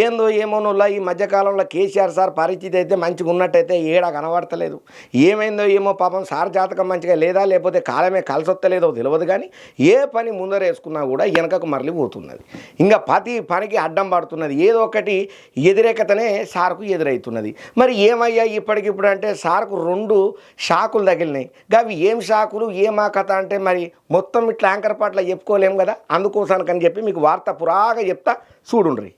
ఏందో ఏమోనోలా ఈ మధ్యకాలంలో కేసీఆర్ సార్ పరిస్థితి అయితే మంచిగా ఉన్నట్టయితే ఏడా కనబడతలేదు. ఏమైందో ఏమో పాపం సార్ జాతకం మంచిగా లేదా లేకపోతే కాలమే కలిసొత్తలేదో తెలియదు. కానీ ఏ పని ముందరేసుకున్నా కూడా వెనకకు మరలి పోతున్నది. ఇంకా ప్రతి పనికి అడ్డం పడుతున్నది. ఏదో ఒకటి ఎదురేకతనే సార్కు ఎదురవుతున్నది. మరి ఏమయ్యా ఇప్పటికిప్పుడు అంటే సార్కు 2 షాకులు తగిలినాయి. అవి ఏం షాకులు ఏమా కథ అంటే మరి మొత్తం ఇట్లా యాంకర్ పాటల చెప్పుకోలేము కదా. అందుకోసానికని చెప్పి మీకు వార్త పురాగా చెప్తా చూడుండ్రి.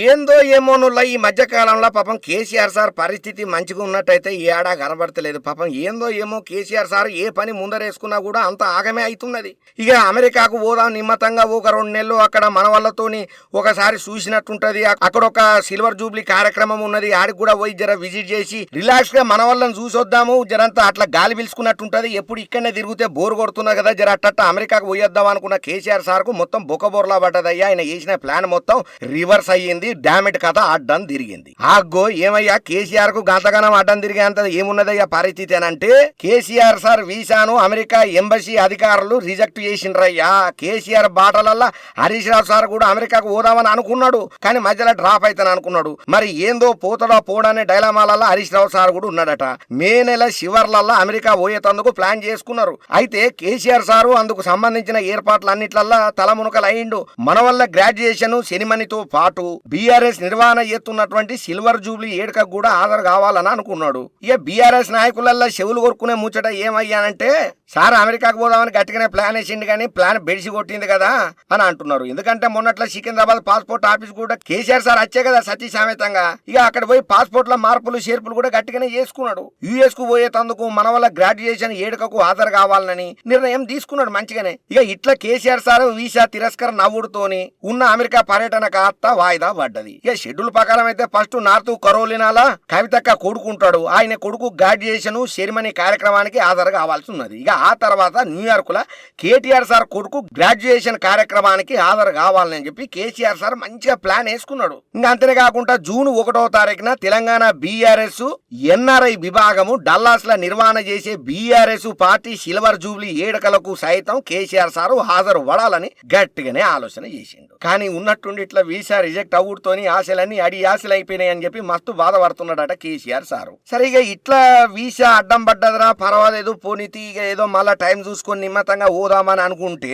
ఏందో ఏమోనుల్లా ఈ మధ్యకాలంలో పాపం కేసీఆర్ సార్ పరిస్థితి మంచిగా ఉన్నట్టయితే ఏడా కనబడతలేదు. పాపం ఏందో ఏమో కేసీఆర్ సార్ ఏ పని ముందరేసుకున్నా కూడా అంత ఆగమే అవుతున్నది. ఇక అమెరికాకు పోదాం నిమ్మతంగా ఒక 2 నెలలు అక్కడ మన వాళ్ళతోని ఒకసారి చూసినట్టుంటది. అక్కడ ఒక సిల్వర్ జూబ్లీ కార్యక్రమం ఉన్నది. ఆడికి కూడా పోయి జర విజిట్ చేసి రిలాక్స్ గా మన వాళ్ళని చూసొద్దాము, జరంతా అట్లా గాలి పిలుచుకున్నట్టుంటది. ఎప్పుడు ఇక్కడనే తిరిగితే బోర్ కొడుతున్నా కదా, జర అట్ట అమెరికాకు పోయొద్దాం అనుకున్న కేసీఆర్ సార్ కు మొత్తం బొక్కబోర్లా పడ్డదయ్యా. ఆయన చేసిన ప్లాన్ మొత్తం రివర్స్ అయ్యింది. డామిట్ కథ అడ్డం తిరిగింది. ఆగో ఏమయ్యా కేసీఆర్ కు గంతగానం అడ్డం తిరిగేంత ఏమున్నదయ్యా పరిస్థితి అని అంటే, కేసీఆర్ సార్ వీసాను అమెరికా ఎంబసీ అధికారులు రిజెక్ట్ చేసిండ్రయ్యా. కేసీఆర్ బాటలల్లా హరీష్ రావు సార్ కూడా అమెరికాకు పోదామని అనుకున్నాడు, కానీ మధ్యలో డ్రాప్ అవుతాను అనుకున్నాడు. మరి ఏందో పోతడా పోడనే డైలామాలల్లా హరీష్ రావు సార్ కూడా ఉన్నాడట. మే నెల చివర్లల్లా అమెరికా పోయేటందుకు ప్లాన్ చేసుకున్నారు. అయితే కేసీఆర్ సారు అందుకు సంబంధించిన ఏర్పాట్లన్నిట్లల్లా తలమునకలు అయిండు. మన వల్ల గ్రాడ్యుయేషన్ సెనిమనీతో పాటు బీఆర్ఎస్ నిర్వహణ చేస్తున్నటువంటి సిల్వర్ జూబ్లీ ఏడుకకు కూడా హాజరు కావాలని అనుకున్నాడు. ఇక బీఆర్ఎస్ నాయకులల్లో చెవులు కొరుకునే ముచ్చట ఏమయ్యానంటే, సార్ అమెరికాకు పోదామని గట్టిగానే ప్లాన్ వేసిండు కానీ ప్లాన్ బెడిసి కొట్టింది కదా అని అంటున్నారు. ఎందుకంటే మొన్నట్లో సికింద్రాబాద్ పాస్పోర్ట్ ఆఫీస్ కూడా కేసీఆర్ సార్ వచ్చే కదా సతీ సమేతంగా. ఇక అక్కడ పోయి పాస్పోర్ట్ లో మార్పులు చేర్పులు కూడా గట్టిగానే చేసుకున్నాడు. యుఎస్ కు పోయేటందుకు మన వల్ల గ్రాడ్యుయేషన్ ఏడుకకు హాజరు కావాలని నిర్ణయం తీసుకున్నాడు మంచిగానే. ఇక ఇట్లా కేసీఆర్ సార్ వీసా తిరస్కరణ నవ్వుడుతోని ఉన్న అమెరికా పర్యటన కాస్త వాయిదా పడ్డది. ఇక షెడ్యూల్ ప్రకారం అయితే ఫస్ట్ నార్త్ కరోలినాలా కవితక్క కొడుకుంటాడు. ఆయన కొడుకు గ్రాడ్యుయేషన్ సెరిమనీ కార్యక్రమానికి హాజరు కావాల్సి ఉన్నది. ఇక ఆ తర్వాత న్యూయార్క్ లా కేటీఆర్ సార్ కొడుకు గ్రాడ్యుయేషన్ కార్యక్రమానికి హాజరు కావాలని చెప్పి కేసీఆర్ సార్ మంచిగా ప్లాన్ వేసుకున్నాడు. ఇంకా అంతేకాకుండా జూన్ 1వ తారీఖున తెలంగాణ బీఆర్ఎస్ ఎన్ఆర్ఐ విభాగము డల్లాస్ ల నిర్వహణ చేసే బీఆర్ఎస్ పార్టీ సిల్వర్ జూబ్లీ ఏడుకలకు సైతం కేసీఆర్ సార్ హాజరు పడాలని గట్టిగానే ఆలోచన చేసిండు. కానీ ఉన్నట్టుండి ఇట్లా వీసా రిజెక్ట్ అవుడుతోని ఆశలన్నీ ఆశలు అయిపోయినాయని చెప్పి మస్తు బాధపడుతున్నాడట కేసీఆర్ సారు. సరిగా ఇట్లా వీసా అడ్డం పడ్డదరా పర్వాలేదు పోనీతి, ఇక ఏదో మళ్ళా టైం చూసుకొని నిమ్మతంగా పోదామని అనుకుంటే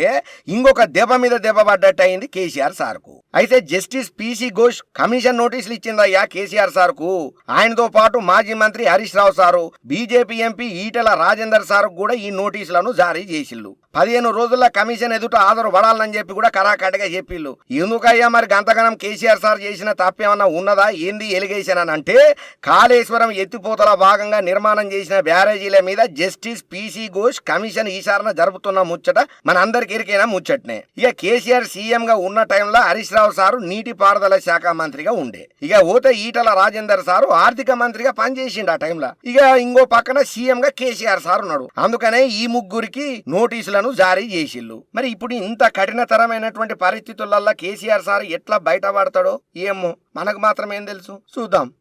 ఇంకొక దెబ్బ మీద దెబ్బ పడ్డట్టు అయింది కేసీఆర్ సార్కు. అయితే జస్టిస్ పిసి ఘోష్ కమిషన్ నోటీసులు ఇచ్చిందయ్యా కేసీఆర్ సార్కు. ఆయనతో పాటు మాజీ మంత్రి Harish Rao sir, BJP MP Etela Rajender sir కూడా ఈ నోటీసులను జారీ చేసిల్లు. 15 రోజుల కమిషన్ ఎదుట హాజరు పడాలని చెప్పి కూడా కరాకటిగా చెప్పిల్లు. ఎందుకయ్యా మరి గంతగనం కేసీఆర్ సార్ చేసిన తప్పేమన్నా ఉన్నదా ఏంది ఎలిగేషన్ అని అంటే, కాళేశ్వరం ఎత్తిపోతల భాగంగా నిర్మాణం చేసిన బ్యారేజీల మీద జస్టిస్ పిసి ఘోష్ కమిషన్ ఈసారణ జరుపుతున్న ముచ్చట మన అందరికి ఎరికైనా ముచ్చట్నే. ఇక కేసీఆర్ సీఎం గా ఉన్న టైంలో హరీష్ రావు సారు నీటిపారుదల శాఖ మంత్రిగా ఉండే. ఇక ఓతే ఈటల రాజేందర్ సారు ఆర్థిక మంత్రిగా పనిచేసిండు ఆ టైంలో. ఇక ఇంకో పక్కన సీఎం గా కేసీఆర్ సార్ ఉన్నాడు. అందుకనే ఈ ముగ్గురికి నోటీసులను జారీ చేసిల్లు. మరి ఇప్పుడు ఇంత కఠినతరమైనటువంటి పరిస్థితులలో కేసీఆర్ సార్ ఎట్లా బయటపడతాడో ఏమో మనకు మాత్రం ఏం తెలుసు, చూద్దాం.